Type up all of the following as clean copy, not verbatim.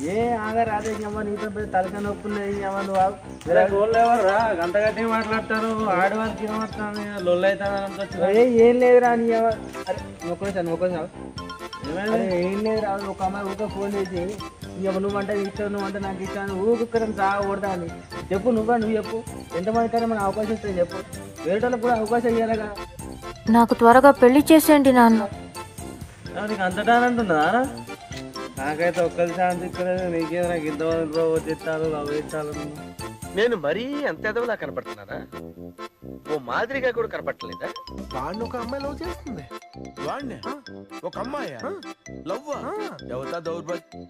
ఏ ఆగా రాదే నీతో తలక నొప్పున్నది లొల్లు ఎవర్రా గంట గట్టి మాట్లాడతారు ఆడవారికి ఏమవుతాను లొల్లు అవుతాను ఏం లేదురా నీ అరే ఒక్కసారి ఏం లేదురా ఒక అమ్మాయి ఊక ఫోన్ చేసి నువ్వంటే ఇష్టం నువ్వంటే నాకు ఇష్టం ఊరికరం సాగకూడదా అని చెప్పు నువ్వు చెప్పు ఎంతమందికైనా మనకు అవకాశం ఇస్తుంది చెప్పు వేరే వాళ్ళకి కూడా అవకాశం ఇవ్వాలిగా నాకు త్వరగా పెళ్లి చేసేయండి నాన్న నీకు అంత టాలెంట్ ఉన్నదా నాకైతే ఒక్కరి ఛాన్స్ ఇక్కడ నీకేదో నాకు ఇంతమంది వచ్చేస్తాను లవ్ నేను మరీ అంత ఎదవలా కనపడుతున్నారా ఓ మాదిరిగా కూడా కనపడలేదా వాడిని ఒక అమ్మాయి లవ్ చేస్తుంది వాడిని ఒక అమ్మాయి లవ్ ఎవతా దౌర్భాగ్యం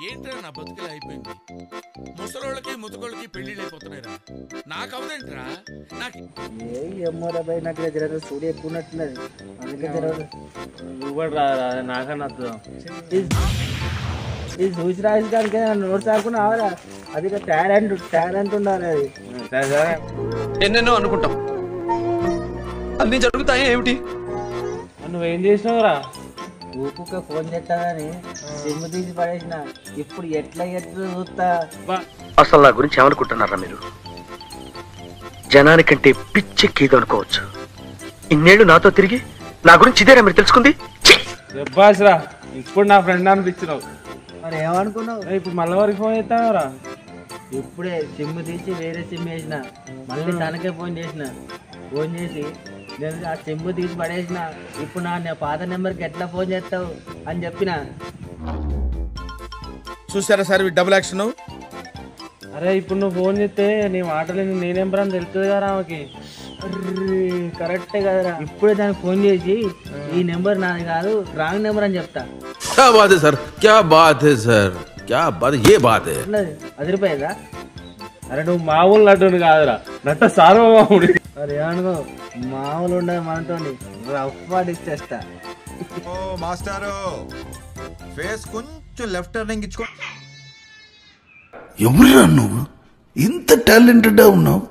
ఏంట్రా నా బతుకులే అయిపోయింది ముసలోళ్ళకి ముతకోళ్ళకి పెళ్లిళ్ళు అయిపోతున్నాయిరా నాకు అవదేంట్రా నాకు ఏమోరా భయ్ నాకు జరగదు సూర్య ఎక్కువ ఉన్నట్టున్నది అందుకే జరగదు నువ్వు కూడా నాకన్నా ఇది చూసి రాసి దానికి నోట్స్ ఆడుకుని అవరా అది టాలెంట్ ఉండాలి అది ఎన్నెన్నో అనుకుంటాం అన్ని జరుగుతాయి ఏమిటి నువ్వేం చేసినావురా ఊపుక ఫోన్ చేస్తానని సిమ్ తీసి పడేసిన ఇప్పుడు ఎట్లా చూస్తా అసలు నా గురించి ఏమనుకుంటున్నారా మీరు జనానికంటే పిచ్చెక్కిదో అనుకోవచ్చు ఇన్నేళ్ళు నాతో తిరిగి నా గురించి ఇదేరా మీరు తెలుసుకుంది రా ఇప్పుడు నా ఫ్రెండ్ అనిపించినావు మరి ఏమనుకున్నావు ఇప్పుడు మళ్ళీ వరకు ఫోన్ చేస్తావురా ఇప్పుడే సిమ్ తీసి వేరే సిమ్ వేసిన మళ్ళీ తనకే ఫోన్ చేసి నేను ఆ సిమ్ తీసి పడేసిన ఇప్పుడు నా పాత నెంబర్కి ఎట్లా ఫోన్ చేస్తావు అని చెప్పిన చూసారా సార్ డబుల్ యాక్షన్ అరే ఇప్పుడు నువ్వు ఫోన్ చేస్తే నీ మాటలు నీ నెంబర్ అని తెలుస్తుంది కదా ఆమెకి కరెక్టే కదరా ఇప్పుడే దానికి ఫోన్ చేసి ఈ నెంబర్ నాది కాదు రాంగ్ నెంబర్ అని చెప్తా क्या बात है सर क्या बात है सर क्या बात ये बात है అది రూపాయదా అరే నువ్వు మామూలు నటుడు కాదురా నట్ట సార్వభౌముడు అరే ఏమనుకో మామూలు ఉండదు మనతో రఫ్ ఇచ్చేస్తా ఓ మాస్టారు ఫేస్ కొంచెం లెఫ్ట్ టర్నింగ్ ఇచ్చుకో ఎవరురా నువ్వు ఇంత టాలెంటెడ్ ఉన్నావు